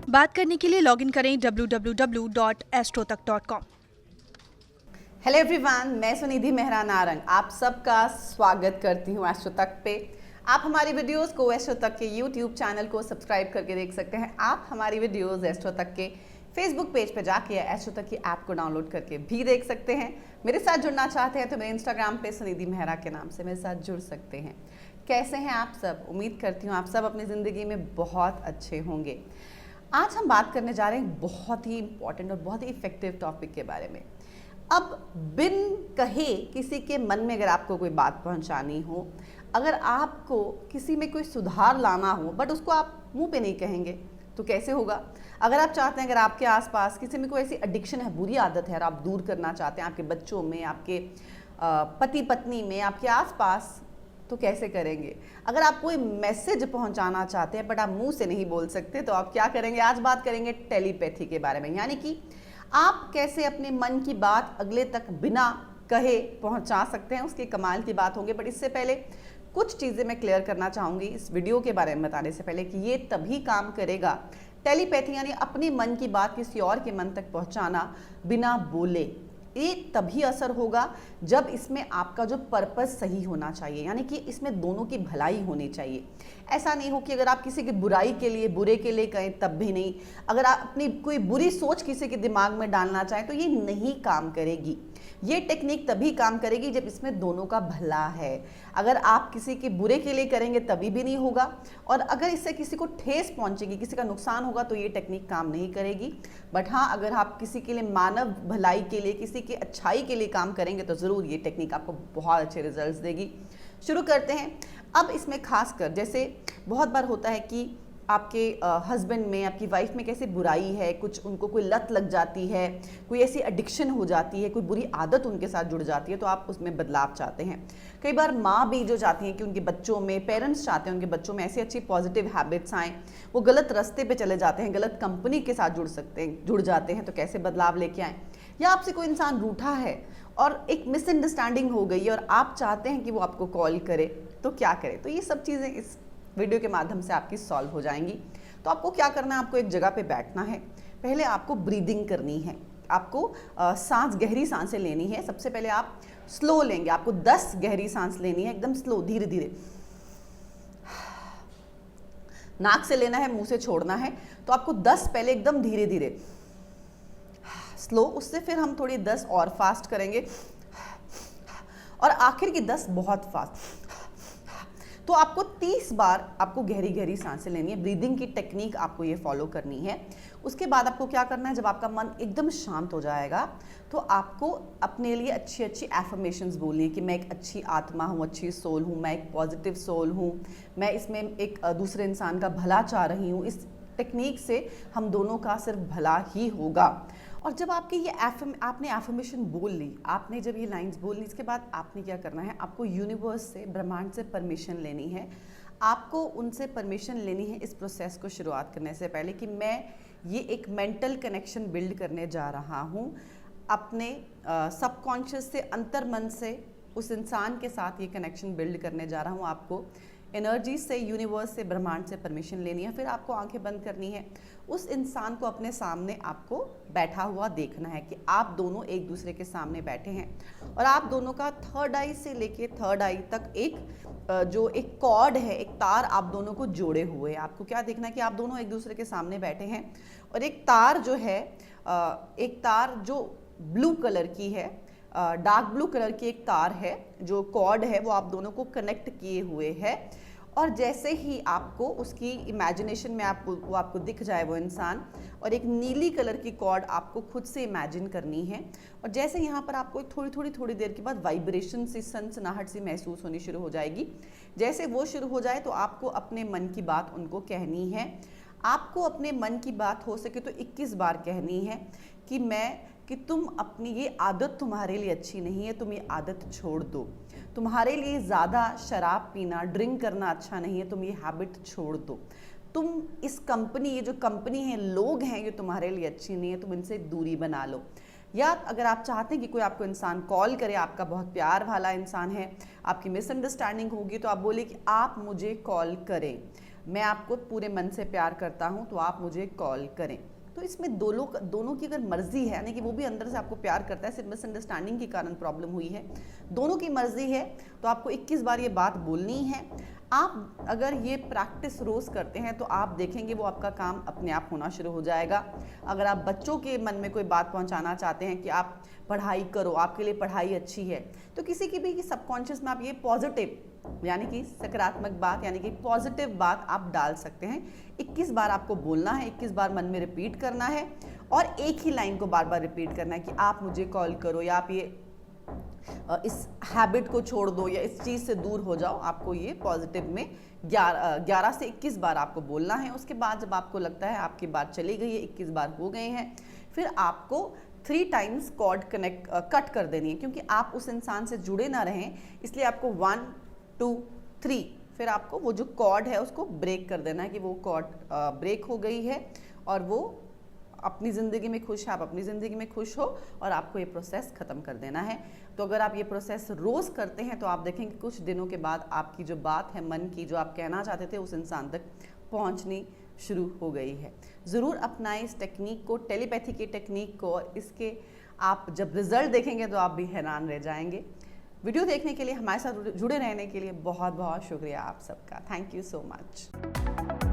बात करने के लिए लॉगिन करें www.astrotak.com। हेलो एवरीवन, मैं सुनिधि मेहरा नारंग आप सबका स्वागत करती हूँ एस्ट्रो तक पे। आप हमारी वीडियोस को एस्ट्रो तक के यूट्यूब चैनल को सब्सक्राइब करके देख सकते हैं। आप हमारी वीडियोस एस्ट्रो तक के फेसबुक पेज पे जाके या एस्ट्रो तक की ऐप को डाउनलोड करके भी देख सकते हैं। मेरे साथ जुड़ना चाहते हैं तो मेरे इंस्टाग्राम पे सुनिधि मेहरा के नाम से मेरे साथ जुड़ सकते हैं। कैसे हैं आप सब? उम्मीद करती हूँ आप सब अपनी ज़िंदगी में बहुत अच्छे होंगे। आज हम बात करने जा रहे हैं बहुत ही इंपॉर्टेंट और बहुत ही इफेक्टिव टॉपिक के बारे में। अब बिन कहे किसी के मन में अगर आपको कोई बात पहुंचानी हो, अगर आपको किसी में कोई सुधार लाना हो बट उसको आप मुंह पे नहीं कहेंगे तो कैसे होगा? अगर आप चाहते हैं, अगर आपके आसपास किसी में कोई ऐसी एडिक्शन है, बुरी आदत है और आप दूर करना चाहते हैं आपके बच्चों में, आपके पति पत्नी में, आपके आसपास, तो कैसे करेंगे? अगर आप कोई मैसेज पहुंचाना चाहते हैं बट आप मुंह से नहीं बोल सकते तो आप क्या करेंगे? आज बात करेंगे टेलीपैथी के बारे में, यानी कि आप कैसे अपने मन की बात अगले तक बिना कहे पहुंचा सकते हैं। उसके कमाल की बात होंगे। बट इससे पहले कुछ चीज़ें मैं क्लियर करना चाहूँगी इस वीडियो के बारे में बताने से पहले कि ये तभी काम करेगा, टेलीपैथी यानी अपने मन की बात किसी और के मन तक पहुँचाना बिना बोले, ये तभी असर होगा जब इसमें आपका जो पर्पस सही होना चाहिए, यानी कि इसमें दोनों की भलाई होनी चाहिए। ऐसा नहीं हो कि अगर आप किसी की बुराई के लिए, बुरे के लिए कहें तब भी नहीं। अगर आप अपनी कोई बुरी सोच किसी के दिमाग में डालना चाहें तो ये नहीं काम करेगी। ये टेक्निक तभी काम करेगी जब इसमें दोनों का भला है। अगर आप किसी के बुरे के लिए करेंगे तभी भी नहीं होगा, और अगर इससे किसी को ठेस पहुंचेगी, किसी का नुकसान होगा तो ये टेक्निक काम नहीं करेगी। बट हाँ, अगर आप किसी के लिए मानव भलाई के लिए, किसी की अच्छाई के लिए काम करेंगे तो ज़रूर ये टेक्निक आपको बहुत अच्छे रिजल्ट्स देगी। शुरू करते हैं। अब इसमें खास कर जैसे बहुत बार होता है कि आपके हस्बैंड में, आपकी वाइफ में कैसे बुराई है, कुछ उनको कोई लत लग जाती है, कोई ऐसी एडिक्शन हो जाती है, कोई बुरी आदत उनके साथ जुड़ जाती है तो आप उसमें बदलाव चाहते हैं। कई बार माँ भी जो चाहती हैं कि उनके बच्चों में, पेरेंट्स चाहते हैं उनके बच्चों में ऐसी अच्छी पॉजिटिव हैबिट्स आएँ, वो गलत रास्ते पे चले जाते हैं, गलत कंपनी के साथ जुड़ जाते हैं तो कैसे बदलाव लेके आएँ। या आपसे कोई इंसान रूठा है और एक मिसअंडरस्टैंडिंग हो गई और आप चाहते हैं कि वो आपको कॉल करे तो क्या करें? तो ये सब चीज़ें इस वीडियो के माध्यम से आपकी सॉल्व हो जाएंगी। तो आपको क्या करना है? आपको एक जगह पे बैठना है। पहले आपको ब्रीदिंग करनी है। आपको सांस, गहरी सांसें लेनी है। सबसे पहले आप स्लो लेंगे। आपको 10 गहरी सांस लेनी है, एकदम स्लो, धीरे धीरे। नाक से लेना है, मुंह से छोड़ना है। तो आपको 10 पहले एकदम धीरे धीरे स्लो, उससे फिर हम थोड़ी 10 और फास्ट करेंगे और आखिर की 10 बहुत फास्ट। तो आपको 30 बार आपको गहरी गहरी सांसें लेनी है। ब्रीदिंग की टेक्निक आपको ये फॉलो करनी है। उसके बाद आपको क्या करना है? जब आपका मन एकदम शांत हो जाएगा तो आपको अपने लिए अच्छी अच्छी एफर्मेशंस बोलनी है कि मैं एक अच्छी आत्मा हूँ, अच्छी सोल हूँ, मैं एक पॉजिटिव सोल हूँ, मैं इसमें एक दूसरे इंसान का भला चाह रही हूँ। इस टेक्निक से हम दोनों का सिर्फ भला ही होगा। और जब आपकी ये आपने एफर्मेशन बोल ली, आपने जब ये लाइंस बोल ली, इसके बाद आपने क्या करना है? आपको यूनिवर्स से, ब्रह्मांड से परमिशन लेनी है। आपको उनसे परमिशन लेनी है इस प्रोसेस को शुरुआत करने से पहले कि मैं ये एक मेंटल कनेक्शन बिल्ड करने जा रहा हूँ अपने सबकॉन्शियस से, अंतर्मन से उस इंसान के साथ ये कनेक्शन बिल्ड करने जा रहा हूँ। आपको एनर्जी से, यूनिवर्स से, ब्रह्मांड से परमिशन लेनी है। फिर आपको आंखें बंद करनी है। उस इंसान को अपने सामने आपको बैठा हुआ देखना है कि आप दोनों एक दूसरे के सामने बैठे हैं और आप दोनों का थर्ड आई से लेके थर्ड आई तक एक कॉर्ड है, एक तार आप दोनों को जोड़े हुए है। आपको क्या देखना है कि आप दोनों एक दूसरे के सामने बैठे हैं और एक तार जो है, एक तार जो ब्लू कलर की है, डार्क ब्लू कलर की एक तार है, जो कॉर्ड है वो आप दोनों को कनेक्ट किए हुए है। और जैसे ही आपको उसकी इमेजिनेशन में वो आपको दिख जाए वो इंसान, और एक नीली कलर की कॉर्ड आपको खुद से इमेजिन करनी है। और जैसे यहाँ पर आपको थोड़ी देर के बाद वाइब्रेशन सी, सनसनाहट सी महसूस होनी शुरू हो जाएगी। जैसे वो शुरू हो जाए तो आपको अपने मन की बात उनको कहनी है। आपको अपने मन की बात हो सके तो 21 बार कहनी है कि तुम अपनी ये आदत तुम्हारे लिए अच्छी नहीं है, तुम ये आदत छोड़ दो। तुम्हारे लिए ज़्यादा शराब पीना, ड्रिंक करना अच्छा नहीं है, तुम ये हैबिट छोड़ दो। तुम इस कंपनी, ये जो कंपनी है, लोग हैं, ये तुम्हारे लिए अच्छी नहीं है, तुम इनसे दूरी बना लो। या अगर आप चाहते हैं कि कोई आपको इंसान कॉल करे, आपका बहुत प्यार वाला इंसान है, आपकी मिसअंडरस्टैंडिंग होगी तो आप बोलिए कि आप मुझे कॉल करें, मैं आपको पूरे मन से प्यार करता हूँ तो आप मुझे कॉल करें। तो इसमें दोनों की अगर मर्जी है, यानी कि वो भी अंदर से आपको प्यार करता है, सिर्फ मिसअंडरस्टैंडिंग के कारण प्रॉब्लम हुई है, दोनों की मर्जी है, तो आपको 21 बार ये बात बोलनी है। आप अगर ये प्रैक्टिस रोज़ करते हैं तो आप देखेंगे वो आपका काम अपने आप होना शुरू हो जाएगा। अगर आप बच्चों के मन में कोई बात पहुंचाना चाहते हैं कि आप पढ़ाई करो, आपके लिए पढ़ाई अच्छी है, तो किसी की भी सबकॉन्शियस में आप ये पॉजिटिव यानी कि सकारात्मक बात यानी कि पॉजिटिव बात आप डाल सकते हैं। 21 बार आपको बोलना है, 21 बार मन में रिपीट करना है और एक ही लाइन को बार बार रिपीट करना है कि आप मुझे कॉल करो, या आप ये इस हैबिट को छोड़ दो या इस चीज़ से दूर हो जाओ। आपको ये पॉजिटिव में 11 से 21 बार आपको बोलना है। उसके बाद जब आपको लगता है आपकी बात चली गई है, 21 बार हो गए हैं, फिर आपको 3 टाइम्स कॉर्ड कट कर देनी है, क्योंकि आप उस इंसान से जुड़े ना रहें, इसलिए आपको 1 2 3 फिर आपको वो जो कॉर्ड है उसको ब्रेक कर देना है कि वो कॉर्ड ब्रेक हो गई है और वो अपनी ज़िंदगी में खुश है, आप अपनी ज़िंदगी में खुश हो और आपको ये प्रोसेस ख़त्म कर देना है। तो अगर आप ये प्रोसेस रोज़ करते हैं तो आप देखेंगे कुछ दिनों के बाद आपकी जो बात है मन की, जो आप कहना चाहते थे, उस इंसान तक पहुंचनी शुरू हो गई है। ज़रूर अपनाएं इस टेक्निक को, टेलीपैथी की टेक्निक को, और इसके आप जब रिज़ल्ट देखेंगे तो आप भी हैरान रह जाएंगे। वीडियो देखने के लिए, हमारे साथ जुड़े रहने के लिए बहुत बहुत शुक्रिया आप सबका। Thank you so much.